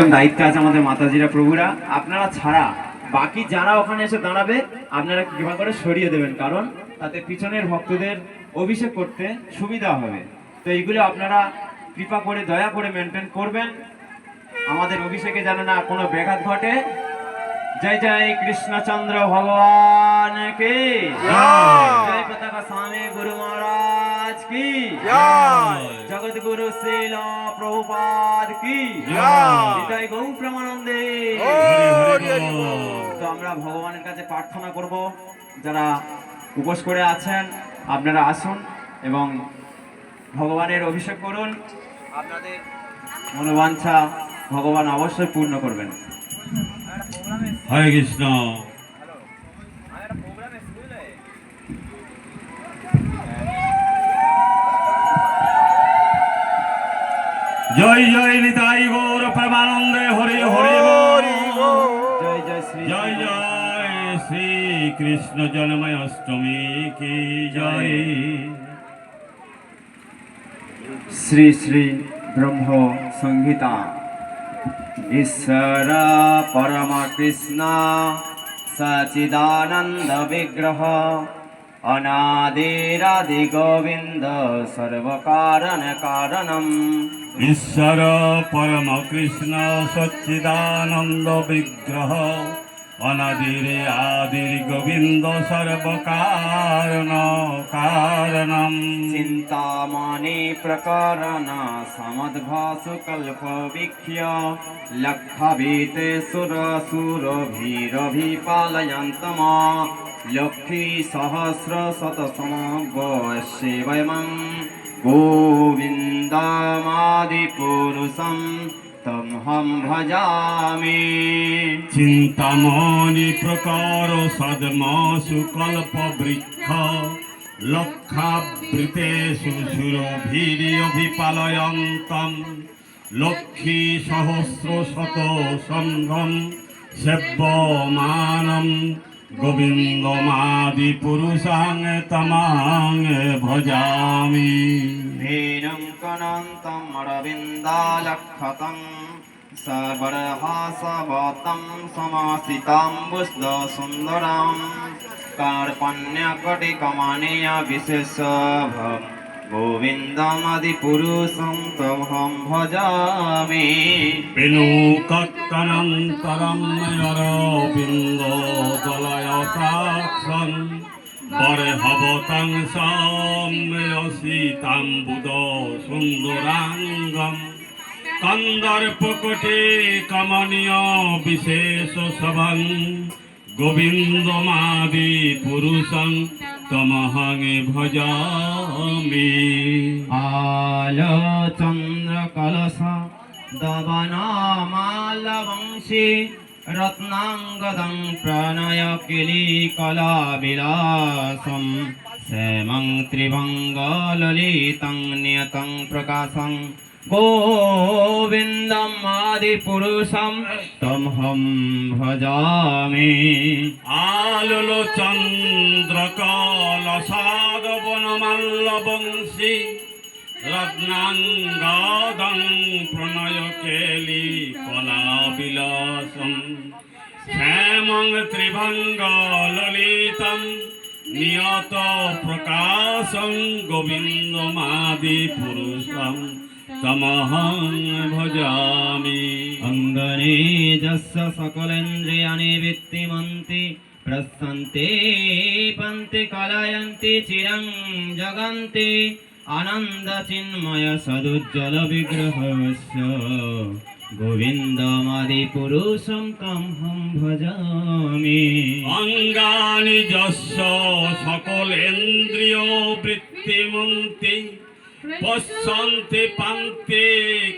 একজন দায়িত্বে আছে আমাদের মাতাজিরা প্রভুরা, আপনারা ছাড়া বাকি যারা ওখানে এসে দাঁড়াবে আপনারা কৃপা করে সরিয়ে দেবেন, কারণ তাতে পিছনের ভক্তদের অভিষেক করতে সুবিধা হবে। তো এইগুলো আপনারা কৃপা করে দয়া করে মেনটেন করবেন, আমাদের অভিষেকে যেন না কোনো ব্যাঘাত ঘটে। जय जय कृष्णचंद्र भगवान की जय पताका स्वामी गुरु महाराज की जगत गुरु श्रील प्रभुपाद की जय गौ प्रेमानंदे। तो আমরা ভগবানের কাছে প্রার্থনা করব, যারা উপোস করে আছেন আপনারা আসুন এবং ভগবানের অভিষেক করুন, আপনাদের মনোবাঞ্ছা ভগবান অবশ্যই পূর্ণ করবেন। হরে কৃষ্ণ। জয় জয় নিতাই গৌর প্রেমানন্দে হরি হরি জয় জয় শ্রী জয় জয় শ্রী কৃষ্ণ জন্মায় অষ্টমী কি জয়। শ্রী শ্রী ব্রহ্ম সংহিতা। ईश्वर परम कृष्ण सच्चिदानंद विग्रह अनादिरादि गोविंद सर्व कारण कारणम। ईश्वर परम कृष्ण सच्चिदानंद विग्रह अनादिर आदिर गोविंद सर्व कारण कारणम। चिंतामणि प्रकरण समद्भासु कल्प विख्य लक्षाभीते सुर सुर भीरभिपालयन्तम लक्षी सहस्र शत समवश्यवयमं गोविन्दमादिपुरुषं तमहं भजामि। चिंतामणि प्रकार सद्मासु कल्प वृक्ष लक्षावृतेषु सुरभिरियभिपालयन्तं लक्षी सहस्र शत संघं सेव्यमानं गोविन्दमादिपुरुषं तमां भजामि। भेनं कनन्तं अरविन्दालक्षतं सबर्हासवतं समासिताम्बुजसुन्दरं कार्पण्यकटिकमनीय विशेषः गोविन्दमादिपुरुषं तमहं भजामि। पिनूकक्कनन्तरं अरविन्ददलयसाक्षं बर्हवतं सौम्यसीताम्बुजसुन्दराङ्गं कन्दर्पकुटे कमनीय विशेषसभं गोविन्दमादिपुरुषं तमहं भजामि। आलोचन्द्रकलश दवनमालवंशी रत्नाङ्गदं प्रणयकिलीकलाविलासं श्यामं त्रिभङ्गललितं नियतं प्रकाशं गोविन्दमादिपुरुषं तमहं भजामि। आलोचन्द्रकलशादवनमल्लवंशी रत्नाङ्गदं प्रणयकेलिकलाविलासं श्यामं त्रिभङ्गललितं नियत प्रकाशं गोविन्दमादिपुरुषं तमहं भजामि। अङ्गने यस्य सकलेन्द्रियाणि वित्तिमन्ति प्रसन्ते पन्ति कलयन्ति चिरं जगन्ति आनन्दचिन्मय सदुज्ज्वल विग्रहस्य गोविन्दमादिपुरुषं तमहं भजामि। अङ्गानि यस्य सकलेन्द्रियो वृत्तिमन्ति पश्यन्ति पान्ति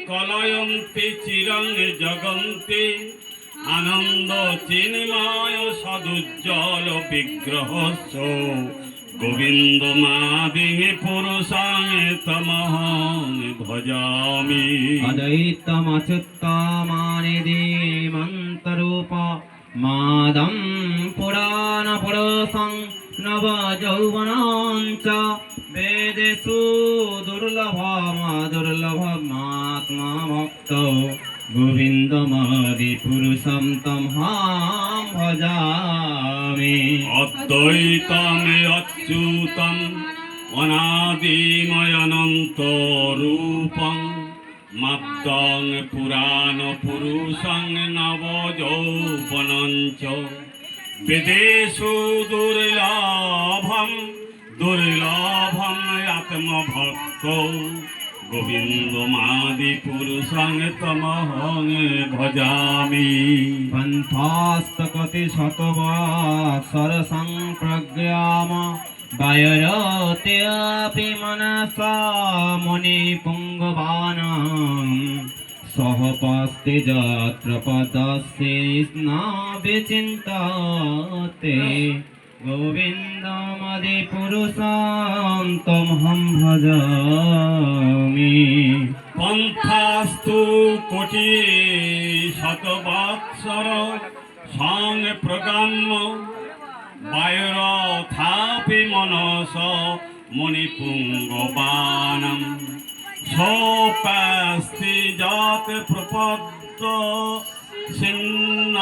कलयन्ति चिरं जगन्ति आनन्द चिन्मय सदुज्ज्वल विग्रहस्य गोविन्दमादिपुरुषं तमहं भजामि। अद्वैतमच्युतमानिधिमन्तरूप मादं पुराणपुरुषं नवयौवनं च वेदेषु दुर्लभमात्मभक्तो গোবিন্দমাদিপুরুষম তমহং ভজামি। অদ্বৈতমে অচ্যুতম অনাদিময়নন্ত রূপং মদ্দং পুরাণ পুরুষং নবযৌবনঞ্চ বিদেশু দুর্লভম দুর্লভম আত্মভক্ত গোবিন্দমাদিপুরুষং তমহং ভজামি। পন্থাস্তকতি শতবৎসর সংপ্রজ্ঞাম বায়রতেऽপি মনসা মুনিপুঙ্গবানাং সহপস্তি যত্র পদস্যে ন বিচিন্ততে গোবিন্দমাদিপুরুষং তমহং ভজামি। পন্থাস্তু কোটি শতবৎসর সংপ্রগম্য বায়ুরথাপি মনস মুনিপুঙ্গবানম সোপাস্তি যত প্রপদ্য সিন্ন